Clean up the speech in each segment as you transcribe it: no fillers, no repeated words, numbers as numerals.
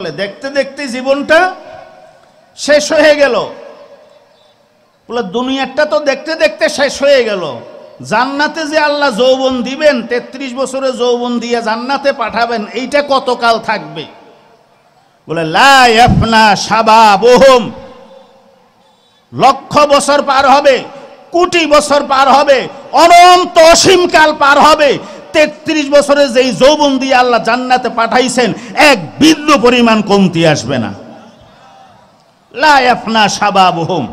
দেখতে দেখতে জীবনটা শেষ হয়ে গেল। বলে দুনিয়াটা তো দেখতে দেখতে শেষ হয়ে গেল, জান্নাতে যে আল্লাহ যৌবন দিবেন, 33 বছরে যৌবন দিয়ে জান্নাতে পাঠাবেন, এইটা কতকাল থাকবে? বলে লা ইয়াফনা শাবাবুহুম, লক্ষ বছর পার হবে, কোটি বছর পার হবে, অনন্ত অসীমকাল পার হবে, 33 বছরে যেই যৌবন দিয়ে আল্লাহ জান্নাতে পাঠাইছেন এক বিন্দু পরিমাণ কমতি আসবে না। লা ইয়াফনা শাবাবুহুম,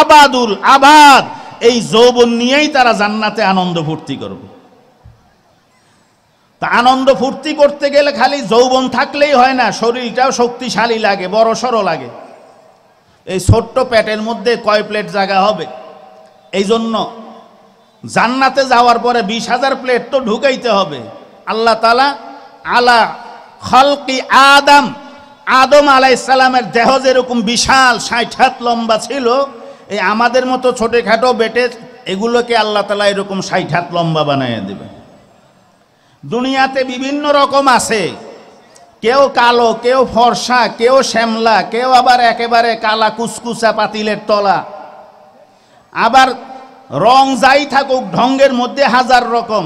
আবাদুল আবাদ, এই যৌবন নিয়েই তারা জান্নাতে আনন্দ ফুর্তি করবে। তা আনন্দ ফুর্তি করতে গেলে খালি যৌবন থাকলেই হয় না, শরীরটাও শক্তিশালী লাগে, বড়সড় লাগে। এই ছোট্ট পেটের মধ্যে কয় প্লেট জায়গা হবে? এই জন্য জান্নাতে যাওয়ার পরে 20,000 প্লেট তো ঢুকাইতে হবে। আল্লাহ তাআলা আলা খালকি আদম আলাইহিস সালামের দেহ যেরকম বিশাল 60 হাত লম্বা ছিল, এই আমাদের মতো ছোটখাটো বেটে এগুলোকে আল্লাহ তাআলা এরকম 60 হাত লম্বা বানিয়ে দেবে। দুনিয়াতে বিভিন্ন রকম আছে, কেউ কালো, কেউ ফর্সা, কেউ শ্যামলা, কেউ আবার একেবারে কালা কুচকুচা পাতিলের তলা। আবার রং যাই থাকুক, ঢঙ্গের মধ্যে হাজার রকম,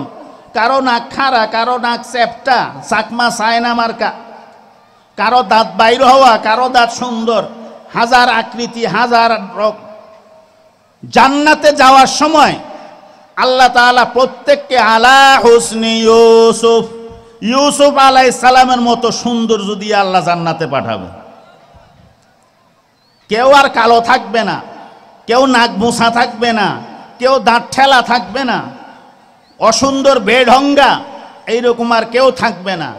কারো নাক খাড়া, কারো নাক চ্যাপটা, চাকমা চায়না মার্কা, কারো দাঁত বাইর হওয়া, কারো দাঁত সুন্দর, হাজার আকৃতি, হাজার রকম। জান্নাতে যাওয়ার সময় আল্লাহ তাআলা প্রত্যেককে আলা হুসনি ইউসুফ আলাইহিস সালামের মতো সুন্দর যদি আল্লাহ জান্নাতে পাঠাবে। কেউ আর কালো থাকবে না, কেউ নাক বোঁচা থাকবে না, কেউ দাঁত ঠেলা থাকবে না, অসুন্দর বেঢঙ্গা এইরকম আর কেউ থাকবে না।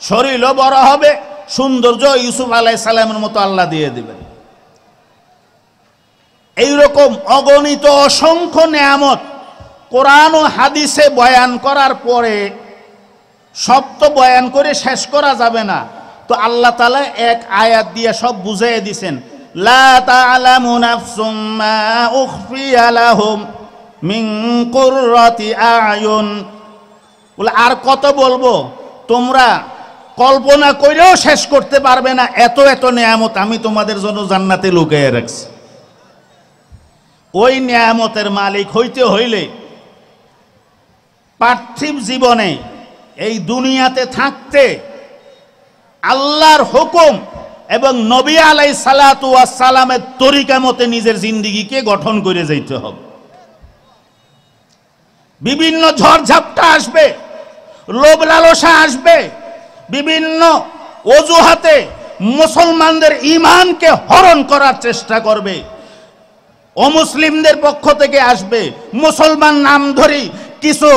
শরীরও বড় হবে, সৌন্দর্য ইউসুফ আলাইহিস সালামের মতো আল্লাহ দিয়ে দিবেন। এইরকম অগণিত অসংখ্য নেয়ামত কোরআন ও হাদিসে বয়ান করার পরে সব তো বয়ান করে শেষ করা যাবে না, তো আল্লাহ তাআলা এক আয়াত দিয়ে সব বুঝিয়ে দিয়েছেন। লা তা'লামু নাফসুম মা উখফিয়া লাহুম মিন কুররাতি আয়ুন। বলে আর কত বলবো, তোমরা কল্পনা করেও শেষ করতে পারবে না, এত এত নেয়ামত আমি তোমাদের জন্য জান্নাতে লুকিয়ে রাখছি। ওই নেয়ামতের মালিক হইতে হইলে পার্থিব জীবনে এই দুনিয়াতে থাকতে আল্লাহর হুকুম এবং নবী আলাইহিস সালাতু ওয়াস সালামের তরিকা মতে নিজের জিন্দেগিকে গঠন করে যাইতে হবে। বিভিন্ন ঝড়ঝাপটা আসবে, লোভ লালসা আসবে, বিভিন্ন অজুহাতে মুসলমানদের ঈমানকে হরণ করার চেষ্টা করবে, অমুসলিমদের পক্ষ থেকে আসবে, মুসলমান নাম ধরি কিছু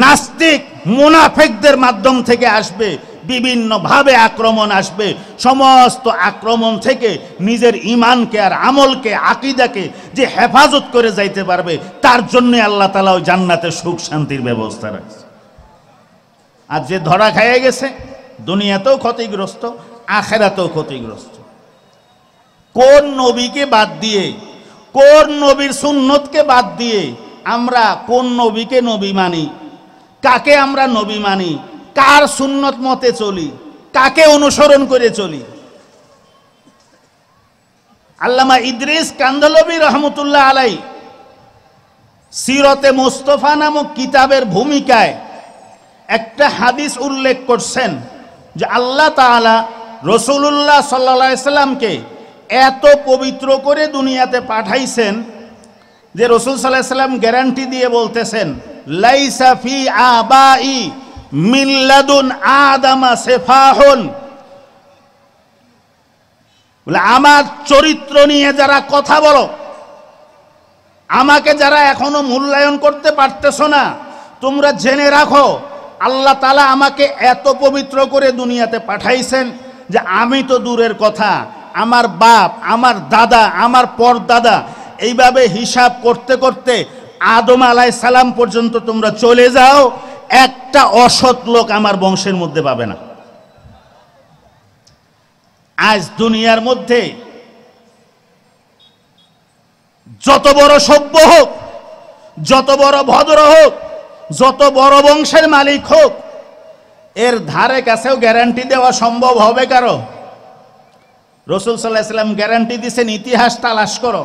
নাস্তিক মুনাফিকদের মাধ্যম থেকে আসবে, বিভিন্ন ভাবে আক্রমণ আসবে। সমস্ত আক্রমণ থেকে নিজের ঈমানকে আর আমলকে, আকীদাকে যে হেফাজত করে যাইতে পারবে, তার জন্য আল্লাহ তাআলা ওই জান্নাতে সুখ শান্তির ব্যবস্থা রাখছে। আর যে ধরা খেয়ে গেছে, দুনিয়াতেও ক্ষতিগ্রস্ত, আখিরাতেও ক্ষতিগ্রস্ত। কোন নবীকে বাদ দিয়ে, কোন নবীর সুন্নতকে বাদ দিয়ে আমরা কোন নবীকে নবী মানি, কাকে আমরা নবী মানি, কার সুন্নত মতে চলি, কাকে অনুসরণ করে চলি? আল্লামা ইদ্রিস কান্ধলভী রহমতুল্লাহ আলাই সিরতে মুস্তাফা নামক কিতাবের ভূমিকায় একটা হাদিস উল্লেখ করছেন যে আল্লাহ তাআলা রাসূলুল্লাহ সাল্লাল্লাহু আলাইহি সাল্লামকে এত পবিত্র করে দুনিয়াতে পাঠাইছেন যে রাসূল সাল্লাল্লাহু আলাইহি সাল্লাম গ্যারান্টি দিয়ে বলতেছেন, লাইসা ফি আবাই মিন লাদুন আদামা সিফাহুন। বলে আমার চরিত্র নিয়ে যারা কথা বলো, আমাকে যারা এখনো মূল্যায়ন করতে পারতেছো না, তোমরা জেনে রাখো আল্লাহ তাআলা আমাকে এত পবিত্র করে দুনিয়াতে পাঠাইছেন যে আমি তো দূরের কথা, আমার বাপ, আমার দাদা, আমার পরদাদা, এইভাবে হিসাব করতে করতে আদম আলাইহিস সালাম পর্যন্ত তোমরা চলে যাও, একটা অসৎ লোক আমার বংশের মধ্যে পাবে না। আজ দুনিয়ার মধ্যে যত বড় সভ্য হোক, যত বড় ভদ্র হোক, যত বড় বংশের মালিক হোক, এর ধারে কাছেও গ্যারান্টি দেওয়া সম্ভব হবে কারো? রাসূল সাল্লাল্লাহু আলাইহি ওয়াসাল্লাম গ্যারান্টি দিয়েছেন, ইতিহাস তালাশ করো,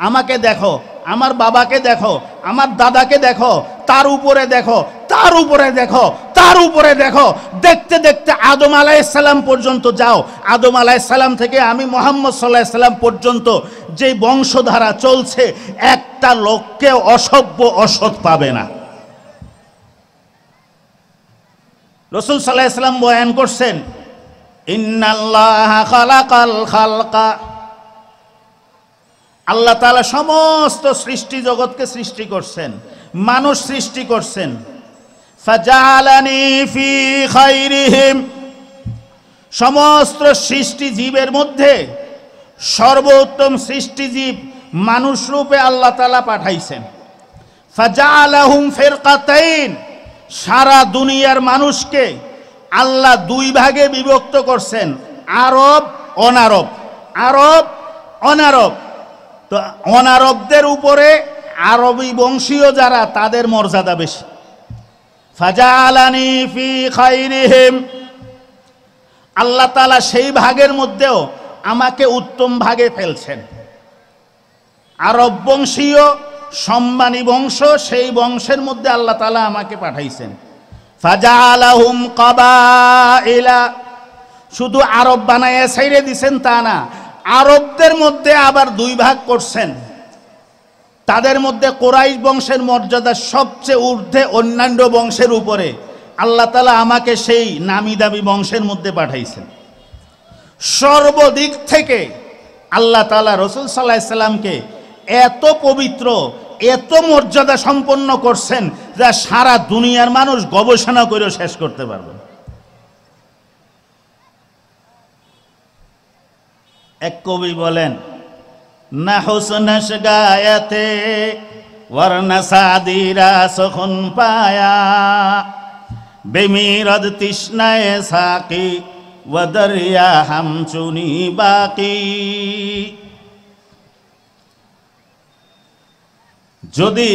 আমাকে দেখো, আমার বাবাকে দেখো, আমার দাদাকে দেখো, তার উপরে দেখো, তার উপরে দেখো, তার উপরে দেখো, দেখতে দেখতে আদম আলাইহিস সালাম পর্যন্ত যাও। আদম আলাইহিস সালাম থেকে আমি মুহাম্মদ সাল্লাল্লাহু আলাইহি ওয়াসাল্লাম পর্যন্ত যে বংশধারা চলছে, একটা লোককে অসভ্য অসৎ পাবে না। রাসূল সাল্লাল্লাহু আলাইহি ওয়াসাল্লাম বয়ান করছেন, ইন্নাল্লাহা খালাকাল খালকা, আল্লাহ তাআলা সমস্ত সৃষ্টি জগৎকে সৃষ্টি করছেন, মানুষ সৃষ্টি করছেন। ফাজালানি ফি খায়রিহিম, সমস্ত সৃষ্টি জীবের মধ্যে সর্বোত্তম সৃষ্টিজীব মানুষ রূপে আল্লাহ তাআলা পাঠাইছেন। ফাজালাহুম ফিরকাতাইন, সারা দুনিয়ার মানুষকে আল্লাহ দুই ভাগে বিভক্ত করছেন, আরব অনারব। আরব অনারব, তো অনারবদের উপরে আরবি বংশীয় যারা, তাদের মর্যাদা বেশি। ফাজালানি ফি খায়রিহিম, আল্লাহ তাআলা সেই ভাগের মধ্যেও আমাকে উত্তম ভাগে ফেলছেন। আরব বংশীয় সম্মানী বংশ, সেই বংশের মধ্যে আল্লাহ তাআলা আমাকে পাঠাইছেন। ফাজালাহুম কাবাইলা, শুধু আরব বানায় ছাইরে দিছেন তা না, আরবদের মধ্যে আবার দুই ভাগ করছেন। তাদের মধ্যে কুরাইশ বংশের মর্যাদা সবচেয়ে ঊর্ধ্বে, অন্যান্য বংশের উপরে। আল্লাহ তাআলা আমাকে সেই নামি দামি বংশের মধ্যে পাঠাইছেন। সর্বদিক থেকে আল্লাহ তাআলা রাসূল সাল্লাল্লাহু আলাইহি সাল্লামকে এত পবিত্র, এত মর্যাদা সম্পন্ন করছেন, যা সারা দুনিয়ার মানুষ গবেষণা করেও শেষ করতে পারবে। এক কবি বলেন, না হুসনশ গায়াতে ওয়ারনা সাদিরা সখন পায়া, বেমিরদ তৃষ্ণায়ে সাকি ওয়া দরিয়া হাম চুনি বাকি। যদি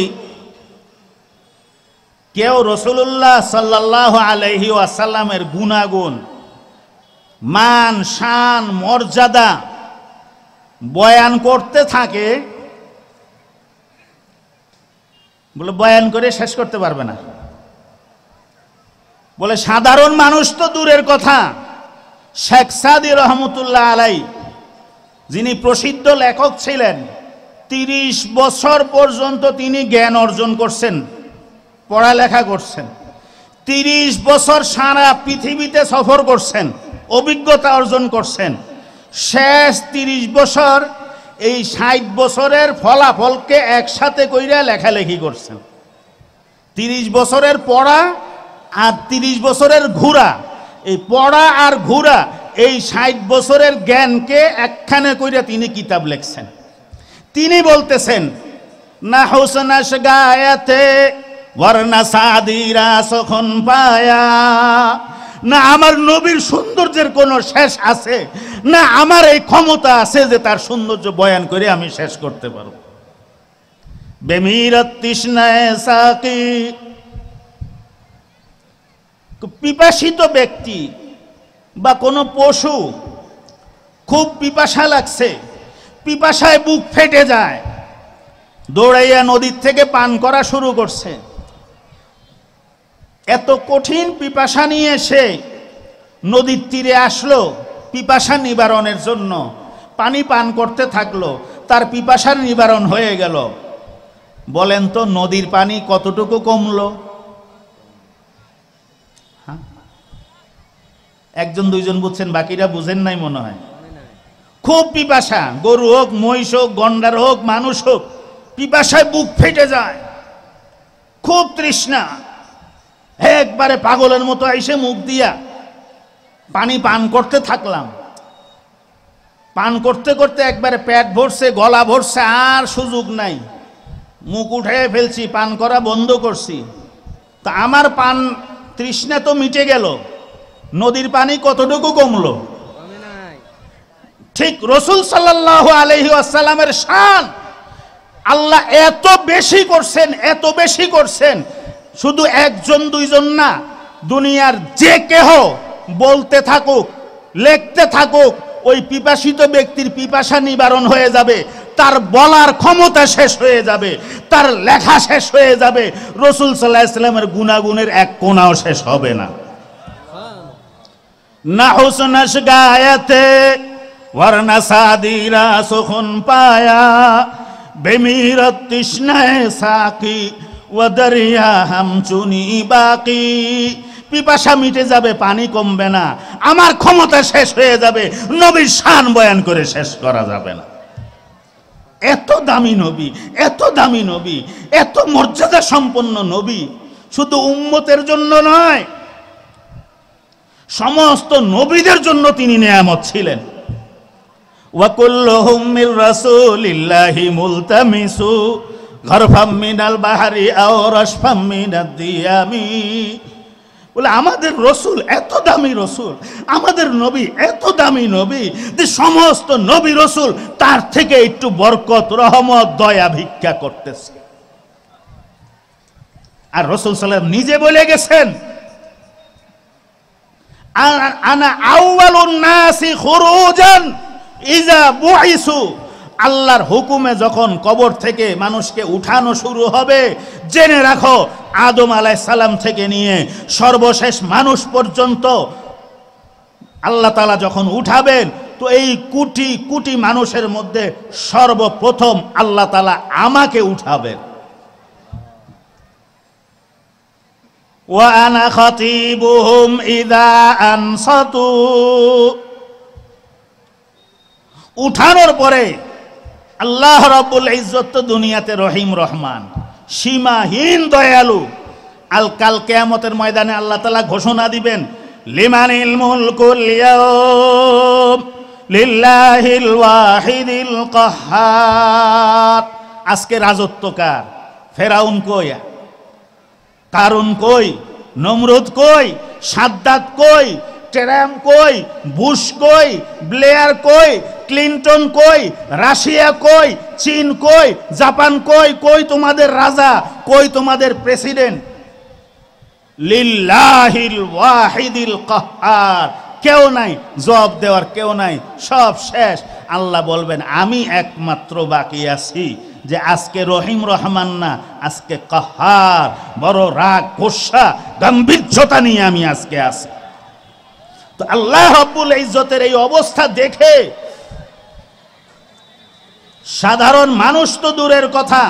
কেউ রাসূলুল্লাহ সাল্লাল্লাহু আলাইহি ওয়াসাল্লামের গুণাগুণ, মান শান, মর্যাদা বয়ান করতে থাকে, বলে বয়ান করে শেষ করতে পারবে না। বলে সাধারণ মানুষ তো দূরের কথা, শেখ সাদি রহমতুল্লাহ আলাই, যিনি প্রসিদ্ধ লেখক ছিলেন, 30 বছর পর্যন্ত তিনি জ্ঞান অর্জন করছেন, পড়ালেখা করছেন। 30 বছর সারা পৃথিবীতে সফর করছেন, অভিজ্ঞতা অর্জন করছেন। শেষ 30 বছর এই 60 বছরের ফলাফলকে একসাথে কইরা লেখালেখি করছেন। 30 বছরের পড়া আর 30 বছরের ঘোরা, এই পড়া আর ঘোরা, এই 60 বছরের জ্ঞানকে একখানে কইরা তিনি কিতাব লিখছেন। তিনি বলতেছেন, না হুসনাশ গায়াতে ওয়ারনা সাদিরা সখন পায়া, না আমার নবীর সৌন্দর্যের কোনো শেষ আছে, না আমার এই ক্ষমতা আছে যে তার সৌন্দর্য বয়ান করে আমি শেষ করতে পারব। বেমিরত তৃষ্ণায়ে সাকি, পিপাসিত ব্যক্তি বা কোনো পশু, খুব পিপাসা লাগছে, পিপাসায় বুক ফেটে যায়, দৌড়াইয়া নদীর থেকে পান করা শুরু করছে। এত কঠিন পিপাসা নিয়ে সে নদীর তীরে আসলো পিপাসা নিবারণের জন্য, পানি পান করতে থাকলো, তার পিপাসার নিবারণ হয়ে গেল। বলেন তো নদীর পানি কতটুকু কমলো? হ্যাঁ, একজন দুইজন বুঝছেন, বাকিরা বুঝেন নাই মনে হয়। খুব পিপাসা, গরু হোক, মহিষ হোক, গন্ডার হোক, মানুষ হোক, পিপাসায় বুক ফেটে যায়, খুব তৃষ্ণা, একবারে পাগলের মতো এসে মুখ দিয়া পানি পান করতে থাকলাম। পান করতে করতে একবারে পেট ভরছে, গলা ভরছে, আর সুযোগ নাই, মুখ উঠে ফেলছি, পান করা বন্ধ করছি। তা আমার পান তৃষ্ণা তো মিটে গেল, নদীর পানি কতটুকু কমলো? ঠিক রাসূল সাল্লাল্লাহু আলাইহি ওয়াসাল্লামের শান আল্লাহ এত বেশি করছেন, এত বেশি করছেন, শুধু একজন দুইজন না, দুনিয়ার যে কেহ বলতে থাকুক, লিখতে থাকুক, ওই পিপাসিত ব্যক্তির পিপাসা নিবারণ হয়ে যাবে, তার বলার ক্ষমতা শেষ হয়ে যাবে, তার লেখা শেষ হয়ে যাবে, রাসূল সাল্লাল্লাহু আলাইহি ওয়াসাল্লামের গুনাগুনের এক কোণাও শেষ হবে না। না হুসনশ গায়তে वरना सादीरा सुखुन पाया बेमीरत तृष्णाए साकी व दरिया हम चुनी बाकी। পিপাসা মিটে যাবে, পানি কমবে না, আমার ক্ষমতা শেষ হয়ে যাবে, নবীর শান বয়ান করে শেষ করা যাবে না। এত দামি নবী, এত দামি নবী, এত মর্যাদা সম্পন্ন নবী, শুধু উম্মতের জন্য নয়, সমস্ত নবীদের জন্য তিনি নেয়ামত ছিলেন। وكلهم من رسول الله ملتمس غرفا من البحر أو رشفا من الديام। বলে আমাদের রসুল এত দামি রসুল, আমাদের নবী এত দামি নবী যে সমস্ত নবী রসুল তার থেকে একটু বরকত, রহমত, দয়া ভিক্ষা করতেছে। আর রসুল সাল্লাল্লাহু নিজে বলে গেছেন, আনা আউয়ালুন নাসি খুরুজান ইজা বুইসু। আল্লাহর হুকুমে যখন কবর থেকে মানুষকে উঠানো শুরু হবে, জেনে রাখো আদম আলাইহিস সালাম থেকে নিয়ে সর্বশেষ মানুষ পর্যন্ত আল্লাহ তাআলা যখন উঠাবেন, তো এই কোটি কোটি মানুষের মধ্যে সর্বপ্রথম আল্লাহ তাআলা আমাকে উঠাবেন। ওয়া আনা খাতিবুহুম ইযা আনসাতু। উঠানোর পরে আল্লাহ রাব্বুল ইজ্জত তো দুনিয়াতে রহিম রহমান, সীমাহীন দয়ালু। কাল কিয়ামতের ময়দানে আল্লাহ তাআলা ঘোষণা দিবেন, লিমানিল মুলকুল ইয়াউম লিল্লাহিল ওয়াহিদিল কাহ্হার। আজকে রাজত্ব কার? ফেরাউন কই, কারুন কই, নমরুদ কই, সাদ্দাত কই, ট্রাম্প কই, বুশ কই, ব্লেয়ার কই, ক্লিন্টন কই, রাশিয়া কই, চীন কই, জাপান কই, কই তোমাদের রাজা, কই তোমাদের প্রেসিডেন্ট? লিল্লাহিল ওয়াহিদিল কাহ্হার, কেউ নাই, জবাব দেওয়ার কেউ নাই, সব শেষ। আল্লাহ বলবেন আমি একমাত্র বাকি আছি, যে আজকে রহিম রহমান না, আজকে কাহ্হার, বড় রাগ, গোসা, গাম্ভীর্যতা নিয়ে আমি আজকে আছি। তো আল্লাহ রাব্বুল ইজ্জতের এই অবস্থা দেখে সাধারণ মানুষ তো দূরের কথা,